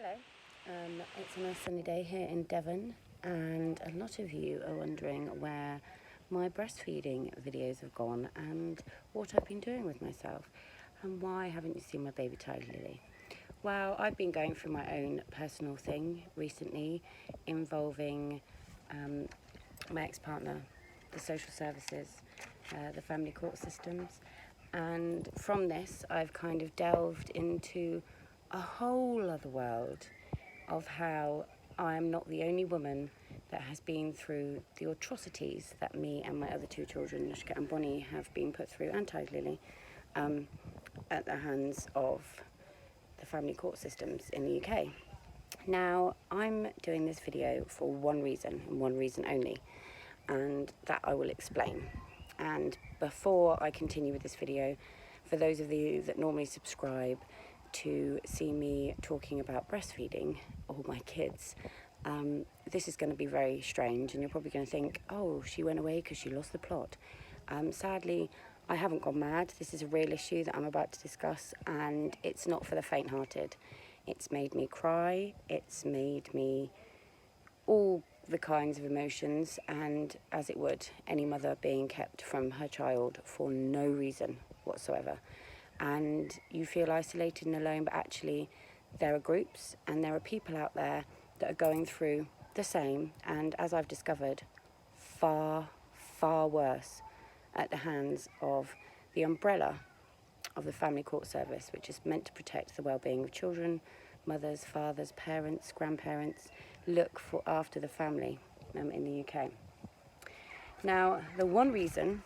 Hello. It's a nice sunny day here in Devon, and a lot of you are wondering where my breastfeeding videos have gone and what I've been doing with myself, and why haven't you seen my baby tiger lily? Well, I've been going through my own personal thing recently involving my ex-partner, the social services, the family court systems, and from this I've kind of delved into a whole other world of how I'm not the only woman that has been through the atrocities that me and my other two children, Nushka and Bonnie, have been put through, and Tiger Lily, at the hands of the family court systems in the UK. Now, I'm doing this video for one reason, and one reason only, and that I will explain. And before I continue with this video, for those of you that normally subscribe to see me talking about breastfeeding or my kids, this is going to be very strange, and you're probably going to think, oh, she went away because she lost the plot. Sadly, I haven't gone mad. This is a real issue that I'm about to discuss, and it's not for the faint-hearted. It's made me cry, it's made me all the kinds of emotions, and as it would any mother being kept from her child for no reason whatsoever. And you feel isolated and alone, but actually there are groups and there are people out there that are going through the same, and as I've discovered, far, far worse, at the hands of the umbrella of the family court service, which is meant to protect the well-being of children, mothers, fathers, parents, grandparents, look for after the family in the UK. Now, the one reason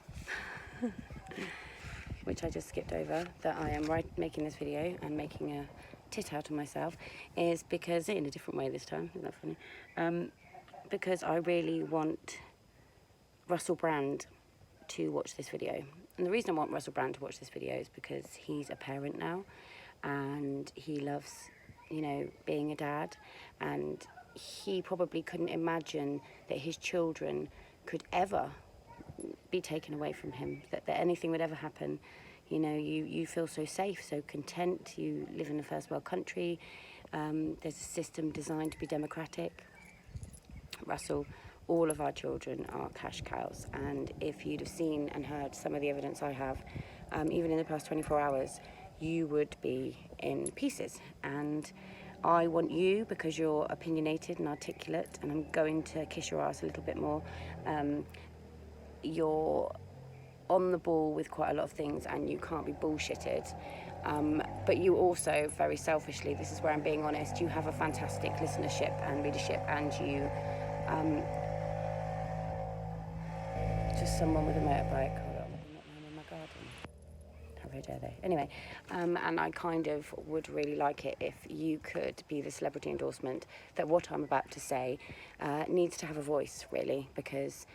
which I just skipped over, that I am making this video and making a tit out of myself, is because, in a different way this time, isn't that funny? Because I really want Russell Brand to watch this video. And the reason I want Russell Brand to watch this video is because he's a parent now, and he loves, you know, being a dad, and he probably couldn't imagine that his children could ever be taken away from him, that anything would ever happen. You know, you feel so safe, so content, you live in a first world country, there's a system designed to be democratic. Russell, all of our children are cash cows, and if you'd have seen and heard some of the evidence I have, even in the past 24 hours, you would be in pieces. And I want you, because you're opinionated and articulate, and I'm going to kiss your ass a little bit more, you're on the ball with quite a lot of things and you can't be bullshitted, but you also, very selfishly, this is where I'm being honest, you have a fantastic listenership and readership, and you just someone with a motorbike. Hold on, I'm not in my garden. How very dare they? Anyway, and I kind of would really like it if you could be the celebrity endorsement that what I'm about to say needs to have a voice, really, because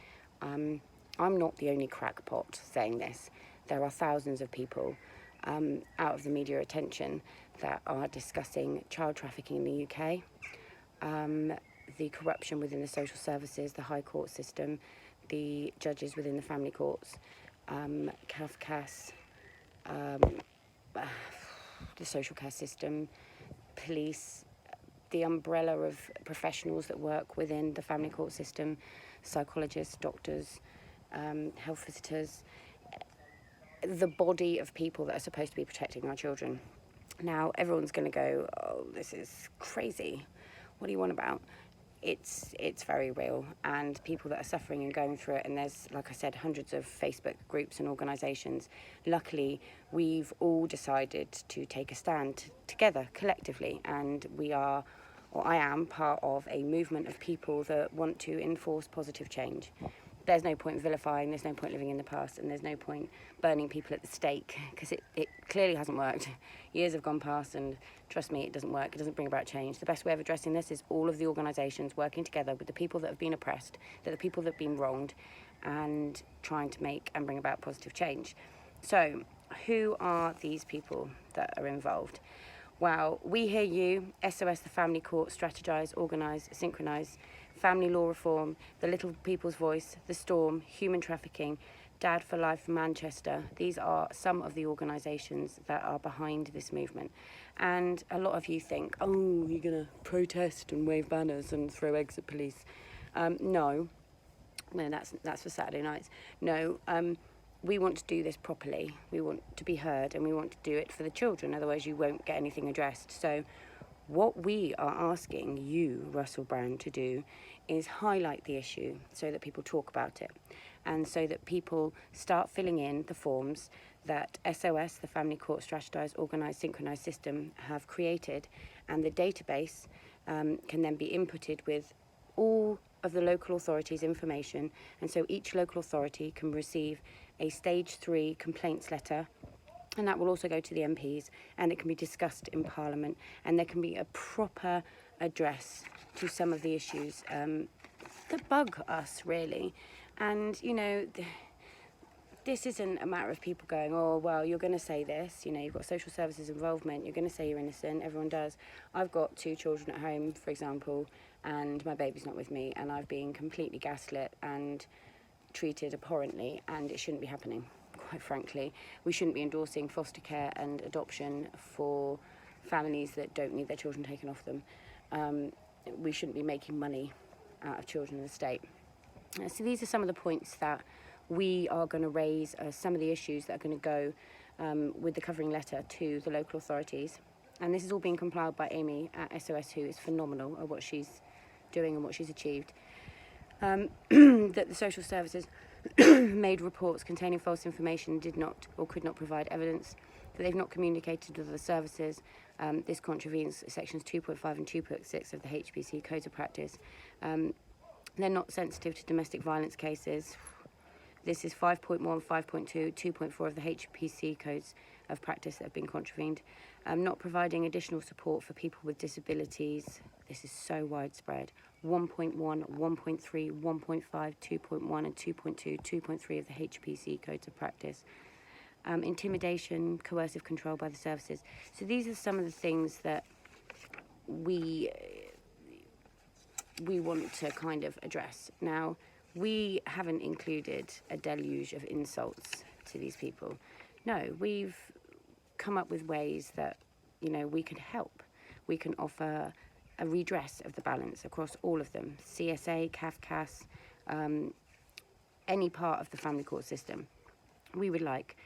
I'm not the only crackpot saying this. There are thousands of people out of the media attention that are discussing child trafficking in the UK, the corruption within the social services, the high court system, the judges within the family courts, CAFCAS, the social care system, police, the umbrella of professionals that work within the family court system, psychologists, doctors, health visitors, the body of people that are supposed to be protecting our children. Now, everyone's going to go, oh, this is crazy. What do you want about? It's very real, and people that are suffering and going through it, and there's, like I said, hundreds of Facebook groups and organisations. Luckily, we've all decided to take a stand together, collectively, and we are, or I am, part of a movement of people that want to enforce positive change. There's no point vilifying, there's no point living in the past, and there's no point burning people at the stake, because it clearly hasn't worked. Years have gone past, and trust me, it doesn't work. It doesn't bring about change. The best way of addressing this is all of the organisations working together with the people that have been oppressed, that the people that have been wronged, and trying to make and bring about positive change. So, who are these people that are involved? Well, We Hear You, SOS the Family Court, Strategise, Organise, Synchronise, Family Law Reform, The Little People's Voice, The Storm, Human Trafficking, Dad for Life Manchester. These are some of the organisations that are behind this movement. And a lot of you think, oh, you're going to protest and wave banners and throw eggs at police. No, that's for Saturday nights. No, we want to do this properly. We want to be heard, and we want to do it for the children. Otherwise, you won't get anything addressed. So what we are asking you, Russell Brand, to do is highlight the issue so that people talk about it, and so that people start filling in the forms that SOS, the Family Court Strategised, Organised, Synchronised System, have created, and the database can then be inputted with all of the local authorities' information, and so each local authority can receive a stage 3 complaints letter, and that will also go to the MPs, and it can be discussed in Parliament, and there can be a proper address to some of the issues that bug us, really. And, you know, this isn't a matter of people going, oh, well, you're going to say this, you know, you've got social services involvement, you're going to say you're innocent, everyone does. I've got 2 children at home, for example, and my baby's not with me, and I've been completely gaslit and treated abhorrently, and it shouldn't be happening, quite frankly. We shouldn't be endorsing foster care and adoption for families that don't need their children taken off them. We shouldn't be making money out of children in the state. So these are some of the points that we are going to raise, some of the issues that are going to go with the covering letter to the local authorities. And this is all being compiled by Amy at SOS, who is phenomenal at what she's doing and what she's achieved. That the social services made reports containing false information, did not or could not provide evidence, that they've not communicated with the services. This contravenes sections 2.5 and 2.6 of the HPC Codes of Practice. They're not sensitive to domestic violence cases. This is 5.1, 5.2, 2.4 of the HPC Codes of Practice that have been contravened. Not providing additional support for people with disabilities. This is so widespread. 1.1, 1.3, 1.5, 2.1 and 2.2, 2.3 of the HPC Codes of Practice. Intimidation, coercive control by the services. So these are some of the things that we want to kind of address. Now, we haven't included a deluge of insults to these people. No, we've come up with ways that, you know, we can help. We can offer a redress of the balance across all of them. CSA, CAFCAS, any part of the family court system. We would like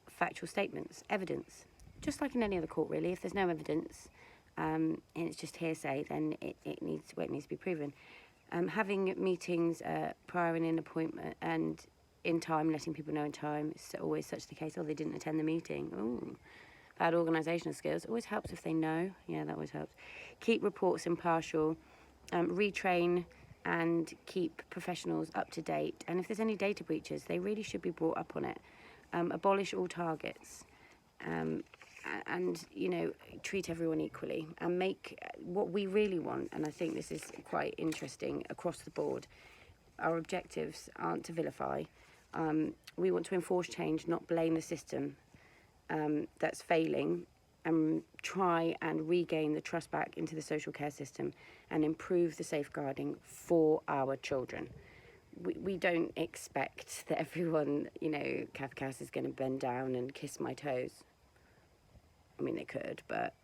factual statements, evidence, just like in any other court, really. If there's no evidence and it's just hearsay, then it needs to be proven. Having meetings prior and in appointment and in time, letting people know in time. It's always such the case. Oh, they didn't attend the meeting. Oh, bad organisational skills. Always helps if they know. Yeah, that always helps. Keep reports impartial. Retrain and keep professionals up to date. And if there's any data breaches, they really should be brought up on it. Abolish all targets. And, you know, treat everyone equally, and make what we really want, and I think this is quite interesting across the board. Our objectives aren't to vilify. We want to enforce change, not blame the system that's failing, and try and regain the trust back into the social care system and improve the safeguarding for our children. We don't expect that everyone, you know, CAFCAS is going to bend down and kiss my toes. I mean, they could, but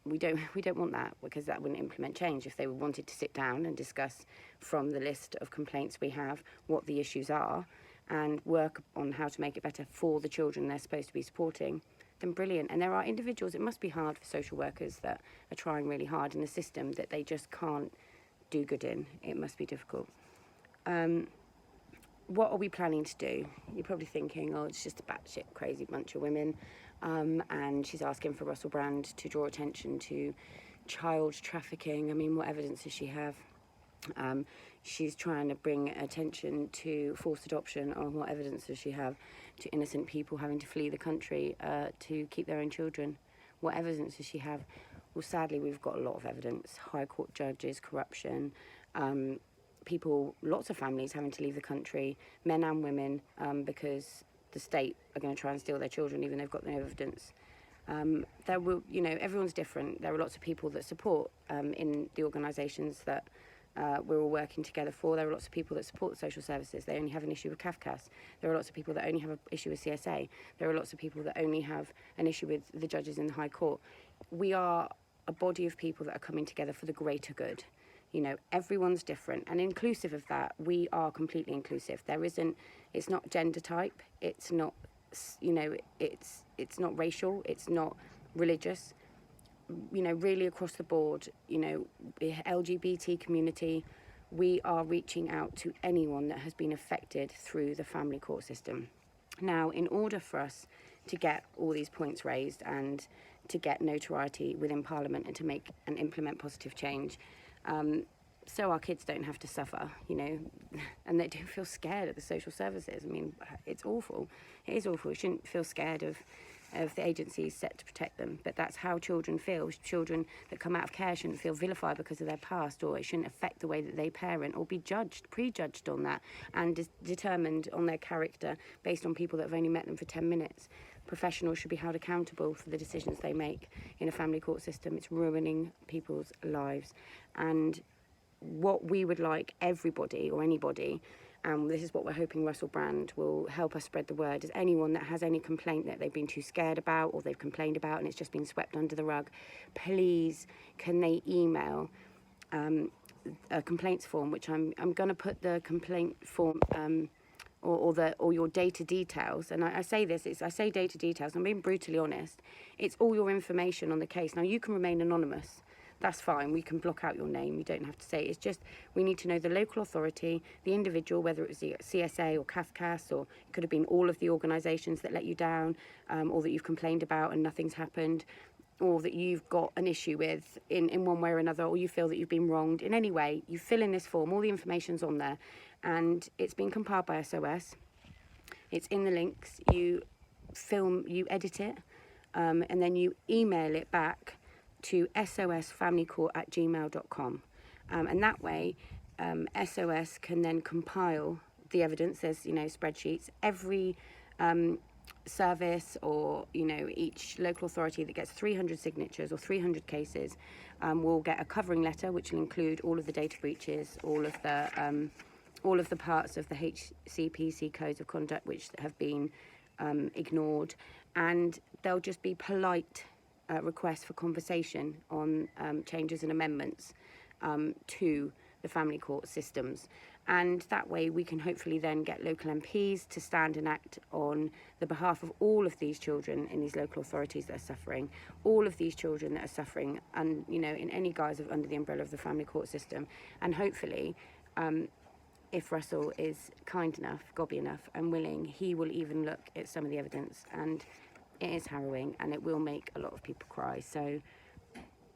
we don't want that, because that wouldn't implement change. If they wanted to sit down and discuss from the list of complaints we have what the issues are and work on how to make it better for the children they're supposed to be supporting, then brilliant. And there are individuals, it must be hard for social workers that are trying really hard in a system that they just can't do good in. It must be difficult. What are we planning to do? You're probably thinking, oh, it's just a batshit crazy bunch of women. And she's asking for Russell Brand to draw attention to child trafficking. I mean, what evidence does she have? She's trying to bring attention to forced adoption. Oh, what evidence does she have? To innocent people having to flee the country to keep their own children. What evidence does she have? Well, sadly, we've got a lot of evidence. High court judges, corruption, people, lots of families having to leave the country, men and women, because the state are going to try and steal their children, even though they've got no evidence. There will, you know, everyone's different. There are lots of people that support in the organisations that we're all working together for. There are lots of people that support the social services. They only have an issue with CAFCAS. There are lots of people that only have an issue with CSA. There are lots of people that only have an issue with the judges in the High Court. We are a body of people that are coming together for the greater good. You know, everyone's different, and inclusive of that, we are completely inclusive. It's not gender type, it's not, you know, it's not racial, it's not religious. You know, really across the board, you know, the LGBT community, we are reaching out to anyone that has been affected through the family court system. Now, in order for us to get all these points raised and to get notoriety within Parliament and to make and implement positive change, so our kids don't have to suffer, you know, and they don't feel scared of the social services. I mean, it's awful. It is awful. We shouldn't feel scared of the agencies set to protect them, but that's how children feel. Children that come out of care shouldn't feel vilified because of their past, or it shouldn't affect the way that they parent, or be prejudged on that and determined on their character based on people that have only met them for 10 minutes. Professionals should be held accountable for the decisions they make in a family court system. It's ruining people's lives. And what we would like everybody or anybody, and this is what we're hoping Russell Brand will help us spread the word, is anyone that has any complaint that they've been too scared about or they've complained about and it's just been swept under the rug, please can they email a complaints form, which I'm going to put the complaint form or your data details, and I say this, I say data details, I'm being brutally honest, it's all your information on the case. Now, you can remain anonymous, that's fine, we can block out your name, you don't have to say it. It's just we need to know the local authority, the individual, whether it was the CSA or CAFCAS, or it could have been all of the organisations that let you down, or that you've complained about and nothing's happened, or that you've got an issue with in one way or another, or you feel that you've been wronged in any way. You fill in this form, all the information's on there, and it's been compiled by SOS. It's in the links, you edit it, and then you email it back to sosfamilycourt@gmail.com, and that way SOS can then compile the evidence. There's, you know, spreadsheets. Every service, or, you know, each local authority that gets 300 signatures or 300 cases will get a covering letter, which will include all of the data breaches, all of the parts of the HCPC codes of conduct which have been ignored, and there'll just be polite requests for conversation on changes and amendments to the family court systems. And that way we can hopefully then get local MPs to stand and act on the behalf of all of these children in these local authorities that are suffering, all of these children that are suffering, and, you know, in any guise of under the umbrella of the family court system. And hopefully, if Russell is kind enough, gobby enough and willing, he will even look at some of the evidence, and it is harrowing and it will make a lot of people cry. So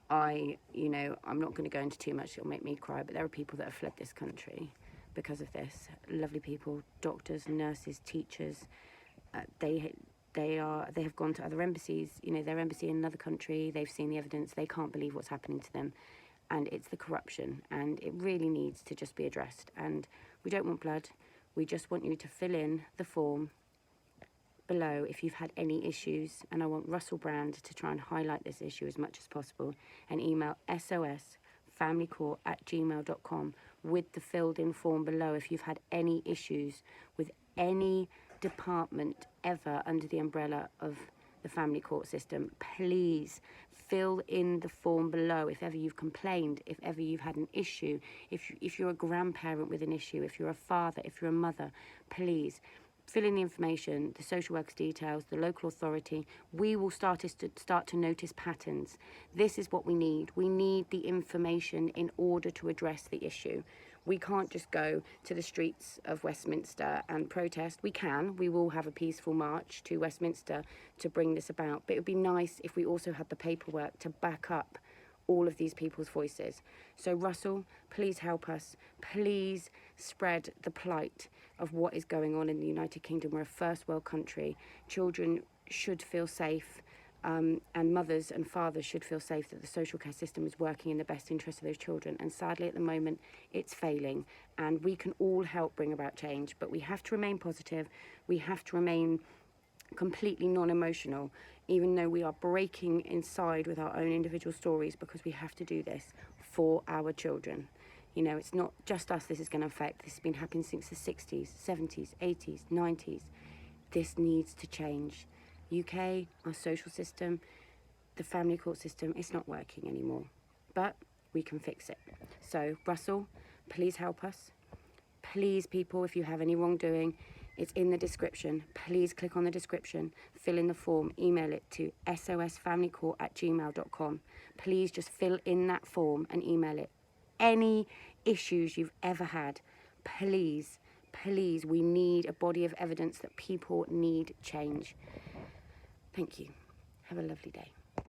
I'm not going to go into too much, it'll make me cry, but there are people that have fled this country because of this. Lovely people, doctors, nurses, teachers, they have gone to other embassies, you know, their embassy in another country, they've seen the evidence, they can't believe what's happening to them, and it's the corruption, and it really needs to just be addressed. And we don't want blood, we just want you to fill in the form below if you've had any issues, and I want Russell Brand to try and highlight this issue as much as possible, and email sosfamilycourt@gmail.com with the filled in form below if you've had any issues with any department ever under the umbrella of the family court system. Please fill in the form below if ever you've complained, if ever you've had an issue, if you're a grandparent with an issue, if you're a father, if you're a mother, please fill in the information, the social work's details, the local authority. We will start to notice patterns. This is what we need. We need the information in order to address the issue. We can't just go to the streets of Westminster and protest. We will have a peaceful march to Westminster to bring this about, but it would be nice if we also had the paperwork to back up all of these people's voices. So Russell, please help us. Please spread the plight of what is going on in the United Kingdom. We're a first world country. Children should feel safe, and mothers and fathers should feel safe that the social care system is working in the best interest of those children. And sadly, at the moment, it's failing. And we can all help bring about change, but we have to remain positive. We have to remain completely non-emotional, even though we are breaking inside with our own individual stories, because we have to do this for our children. You know, it's not just us this is going to affect. This has been happening since the 60s, 70s, 80s, 90s. This needs to change. UK, our social system, the family court system, it's not working anymore. But we can fix it. So, Russell, please help us. Please, people, if you have any wrongdoing, it's in the description. Please click on the description, fill in the form, email it to sosfamilycourt@gmail.com. Please just fill in that form and email it. Any issues you've ever had, please, please, we need a body of evidence that people need change. Thank you. Have a lovely day.